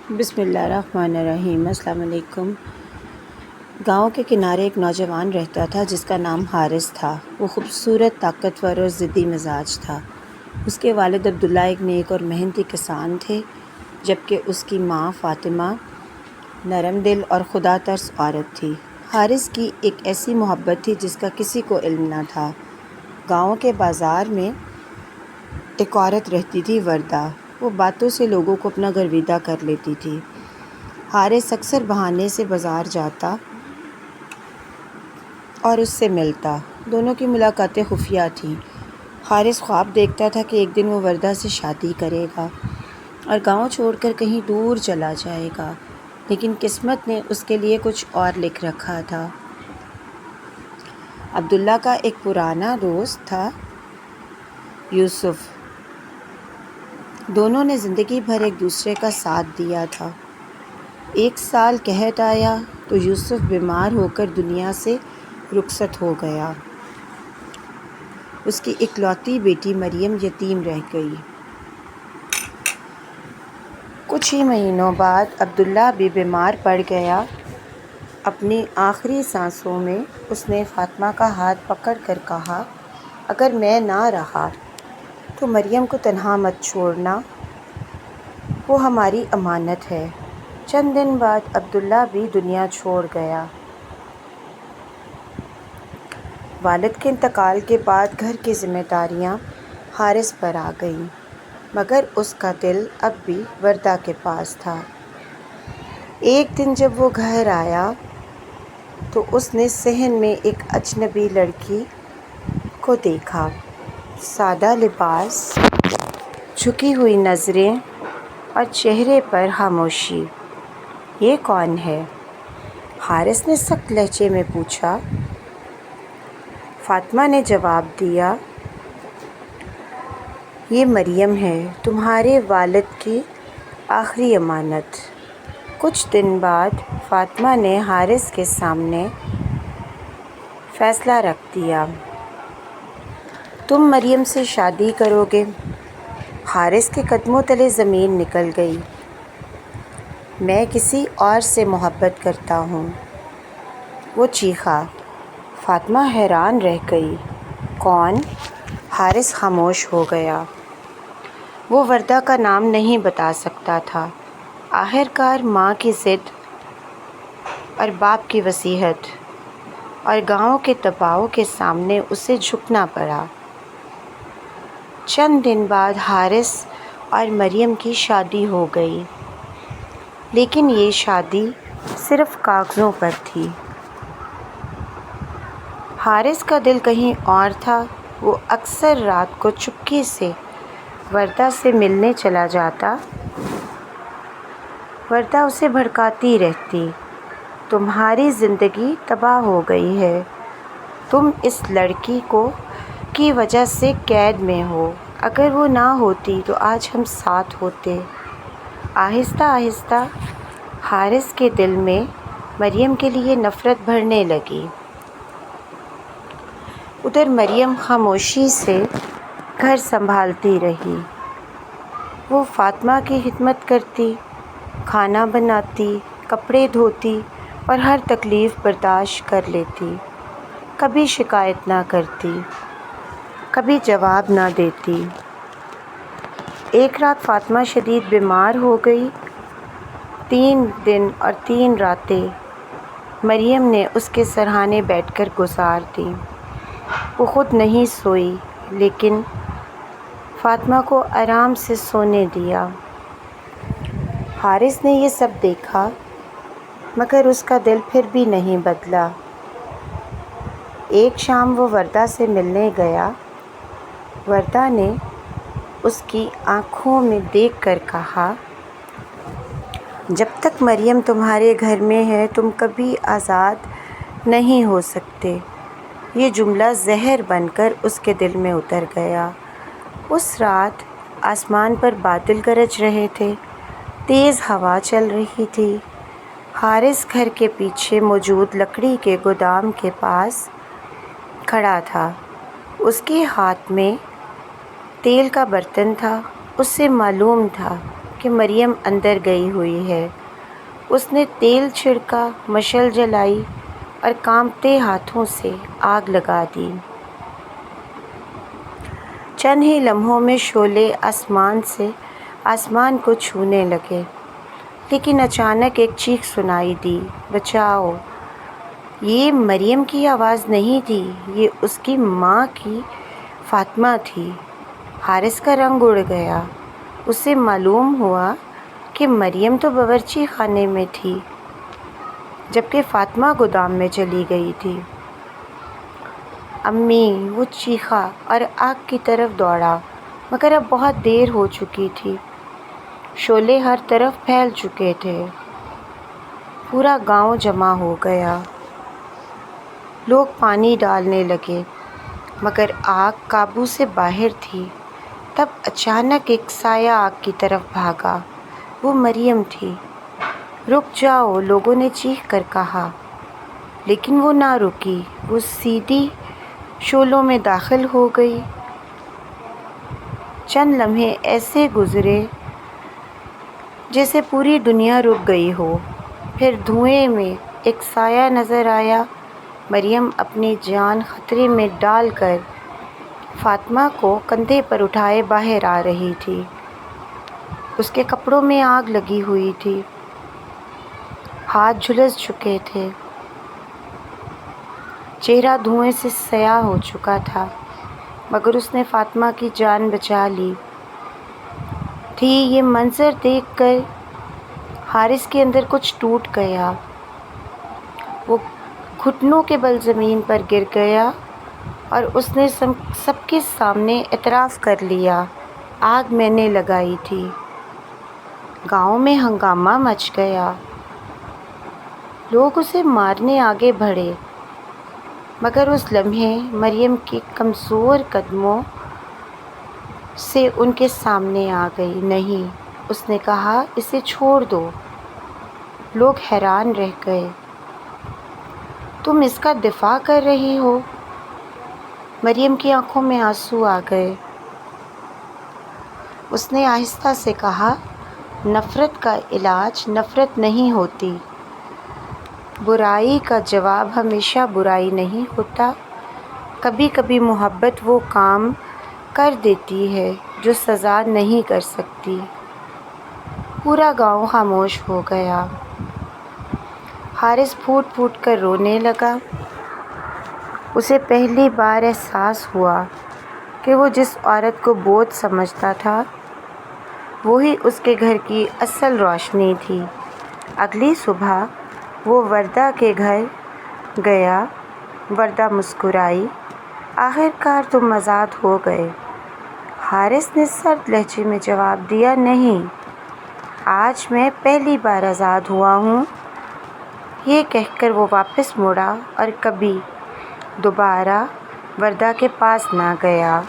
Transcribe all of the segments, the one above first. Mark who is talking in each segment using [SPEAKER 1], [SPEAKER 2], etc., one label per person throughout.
[SPEAKER 1] بسم اللہ الرحمن الرحیم۔ السلام علیکم۔ گاؤں کے کنارے ایک نوجوان رہتا تھا جس کا نام حارث تھا۔ وہ خوبصورت، طاقتور اور ضدی مزاج تھا۔ اس کے والد عبداللہ ایک نیک اور محنتی کسان تھے، جبکہ اس کی ماں فاطمہ نرم دل اور خدا ترس عورت تھی۔ حارث کی ایک ایسی محبت تھی جس کا کسی کو علم نہ تھا۔ گاؤں کے بازار میں ایک عورت رہتی تھی، وردہ۔ وہ باتوں سے لوگوں کو اپنا گرویدہ کر لیتی تھی۔ حارث اکثر بہانے سے بازار جاتا اور اس سے ملتا۔ دونوں کی ملاقاتیں خفیہ تھیں۔ حارث خواب دیکھتا تھا کہ ایک دن وہ وردہ سے شادی کرے گا اور گاؤں چھوڑ کر کہیں دور چلا جائے گا، لیکن قسمت نے اس کے لیے کچھ اور لکھ رکھا تھا۔ عبداللہ کا ایک پرانا دوست تھا، یوسف۔ دونوں نے زندگی بھر ایک دوسرے کا ساتھ دیا تھا۔ ایک سال قحط آیا تو یوسف بیمار ہو کر دنیا سے رخصت ہو گیا۔ اس کی اکلوتی بیٹی مریم یتیم رہ گئی۔ کچھ ہی مہینوں بعد عبداللہ بھی بیمار پڑ گیا۔ اپنی آخری سانسوں میں اس نے فاطمہ کا ہاتھ پکڑ کر کہا، اگر میں نہ رہا تو مریم کو تنہا مت چھوڑنا، وہ ہماری امانت ہے۔ چند دن بعد عبداللہ بھی دنیا چھوڑ گیا۔ والد کے انتقال کے بعد گھر کی ذمہ داریاں حارث پر آ گئیں، مگر اس کا دل اب بھی وردہ کے پاس تھا۔ ایک دن جب وہ گھر آیا تو اس نے صحن میں ایک اجنبی لڑکی کو دیکھا۔ سادہ لباس، جھکی ہوئی نظریں اور چہرے پر خاموشی۔ یہ کون ہے؟ حارث نے سخت لہجے میں پوچھا۔ فاطمہ نے جواب دیا، یہ مریم ہے، تمہارے والد کی آخری امانت۔ کچھ دن بعد فاطمہ نے حارث کے سامنے فیصلہ رکھ دیا، تم مریم سے شادی کرو گے؟ حارث کے قدموں تلے زمین نکل گئی۔ میں کسی اور سے محبت کرتا ہوں، وہ چیخا۔ فاطمہ حیران رہ گئی۔ کون؟ حارث خاموش ہو گیا۔ وہ وردہ کا نام نہیں بتا سکتا تھا۔ آخرکار ماں کی ضد اور باپ کی وصیت اور گاؤں کے دباؤ کے سامنے اسے جھکنا پڑا۔ چند دن بعد حارث اور مریم کی شادی ہو گئی، لیکن یہ شادی صرف کاغذوں پر تھی۔ حارث کا دل کہیں اور تھا۔ وہ اکثر رات کو چپکے سے وردہ سے ملنے چلا جاتا۔ وردہ اسے بھڑکاتی رہتی، تمہاری زندگی تباہ ہو گئی ہے، تم اس لڑکی کی وجہ سے قید میں ہو، اگر وہ نہ ہوتی تو آج ہم ساتھ ہوتے۔ آہستہ آہستہ حارث کے دل میں مریم کے لیے نفرت بڑھنے لگی۔ ادھر مریم خاموشی سے گھر سنبھالتی رہی۔ وہ فاطمہ کی خدمت کرتی، کھانا بناتی، کپڑے دھوتی اور ہر تکلیف برداشت کر لیتی۔ کبھی شکایت نہ کرتی، کبھی جواب نہ دیتی۔ ایک رات فاطمہ شدید بیمار ہو گئی۔ 3 دن اور 3 راتیں مریم نے اس کے سرہانے بیٹھ کر گزار دیں۔ وہ خود نہیں سوئی، لیکن فاطمہ کو آرام سے سونے دیا۔ حارث نے یہ سب دیکھا، مگر اس کا دل پھر بھی نہیں بدلا۔ ایک شام وہ وردہ سے ملنے گیا۔ وردہ نے اس کی آنکھوں میں دیکھ کر کہا، جب تک مریم تمہارے گھر میں ہے تم کبھی آزاد نہیں ہو سکتے۔ یہ جملہ زہر بن کر اس کے دل میں اتر گیا۔ اس رات آسمان پر بادل گرج رہے تھے، تیز ہوا چل رہی تھی۔ حارث گھر کے پیچھے موجود لکڑی کے گودام کے پاس کھڑا تھا۔ اس کے ہاتھ میں تیل کا برتن تھا۔ اس سے معلوم تھا کہ مریم اندر گئی ہوئی ہے۔ اس نے تیل چھڑکا، مشعل جلائی اور کانپتے ہاتھوں سے آگ لگا دی۔ چند ہی لمحوں میں شعلے آسمان کو چھونے لگے، لیکن اچانک ایک چیخ سنائی دی، بچاؤ! یہ مریم کی آواز نہیں تھی، یہ اس کی ماں کی فاطمہ تھی۔ حارث کا رنگ اڑ گیا۔ اسے معلوم ہوا کہ مریم تو باورچی خانے میں تھی، جبکہ فاطمہ گودام میں چلی گئی تھی۔ امی! وہ چیخا اور آگ کی طرف دوڑا، مگر اب بہت دیر ہو چکی تھی۔ شعلے ہر طرف پھیل چکے تھے۔ پورا گاؤں جمع ہو گیا۔ لوگ پانی ڈالنے لگے، مگر آگ قابو سے باہر تھی۔ تب اچانک ایک سایہ آگ کی طرف بھاگا۔ وہ مریم تھی۔ رک جاؤ! لوگوں نے چیخ کر کہا، لیکن وہ نہ رکی۔ وہ سیدھی شعلوں میں داخل ہو گئی۔ چند لمحے ایسے گزرے جیسے پوری دنیا رک گئی ہو۔ پھر دھوئیں میں ایک سایہ نظر آیا۔ مریم اپنی جان خطرے میں ڈال کر فاطمہ کو کندھے پر اٹھائے باہر آ رہی تھی۔ اس کے کپڑوں میں آگ لگی ہوئی تھی، ہاتھ جھلس چکے تھے، چہرہ دھوئیں سے سیاہ ہو چکا تھا، مگر اس نے فاطمہ کی جان بچا لی تھی۔ یہ منظر دیکھ کر حارث کے اندر کچھ ٹوٹ گیا۔ وہ گھٹنوں کے بل زمین پر گر گیا اور اس نے سب کے سامنے اعتراف کر لیا، آگ میں نے لگائی تھی۔ گاؤں میں ہنگامہ مچ گیا۔ لوگ اسے مارنے آگے بڑھے، مگر اس لمحے مریم کے کمزور قدموں سے ان کے سامنے آ گئی۔ نہیں، اس نے کہا، اسے چھوڑ دو۔ لوگ حیران رہ گئے۔ تم اس کا دفاع کر رہی ہو؟ مریم کی آنکھوں میں آنسو آ گئے۔ اس نے آہستہ سے کہا، نفرت کا علاج نفرت نہیں ہوتی۔ برائی کا جواب ہمیشہ برائی نہیں ہوتا۔ کبھی کبھی محبت وہ کام کر دیتی ہے جو سزا نہیں کر سکتی۔ پورا گاؤں خاموش ہو گیا۔ حارث پھوٹ پھوٹ کر رونے لگا۔ اسے پہلی بار احساس ہوا کہ وہ جس عورت کو بوجھ سمجھتا تھا، وہی اس کے گھر کی اصل روشنی تھی۔ اگلی صبح وہ وردہ کے گھر گیا۔ وردہ مسکرائی، آخر کار تم آزاد ہو گئے۔ حارث نے سرد لہجے میں جواب دیا، نہیں، آج میں پہلی بار آزاد ہوا ہوں۔ یہ کہہ کر وہ واپس مڑا اور کبھی دوبارہ وردہ کے پاس نہ گیا۔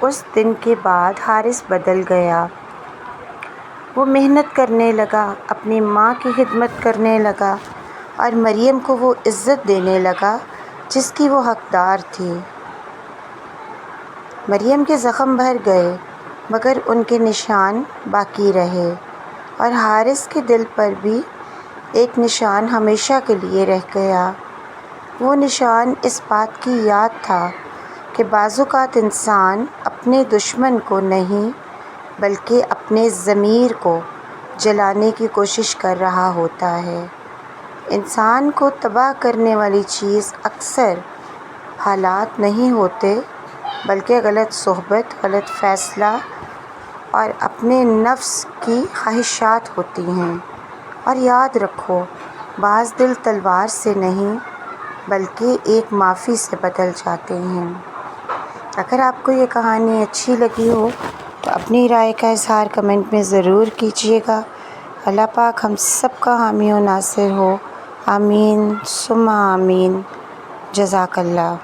[SPEAKER 1] اس دن کے بعد حارث بدل گیا۔ وہ محنت کرنے لگا، اپنی ماں کی خدمت کرنے لگا اور مریم کو وہ عزت دینے لگا جس کی وہ حقدار تھی۔ مریم کے زخم بھر گئے، مگر ان کے نشان باقی رہے، اور حارث کے دل پر بھی ایک نشان ہمیشہ کے لیے رہ گیا۔ وہ نشان اس بات کی یاد تھا کہ بعض اوقات انسان اپنے دشمن کو نہیں بلکہ اپنے ضمیر کو جلانے کی کوشش کر رہا ہوتا ہے۔ انسان کو تباہ کرنے والی چیز اکثر حالات نہیں ہوتے، بلکہ غلط صحبت، غلط فیصلہ اور اپنے نفس کی خواہشات ہوتی ہیں۔ اور یاد رکھو، بعض دل تلوار سے نہیں بلکہ ایک معافی سے بدل جاتے ہیں۔ اگر آپ کو یہ کہانی اچھی لگی ہو تو اپنی رائے کا اظہار کمنٹ میں ضرور کیجیے گا۔ اللہ پاک ہم سب کا حامی و ناصر ہو۔ آمین ثم آمین۔ جزاک اللہ۔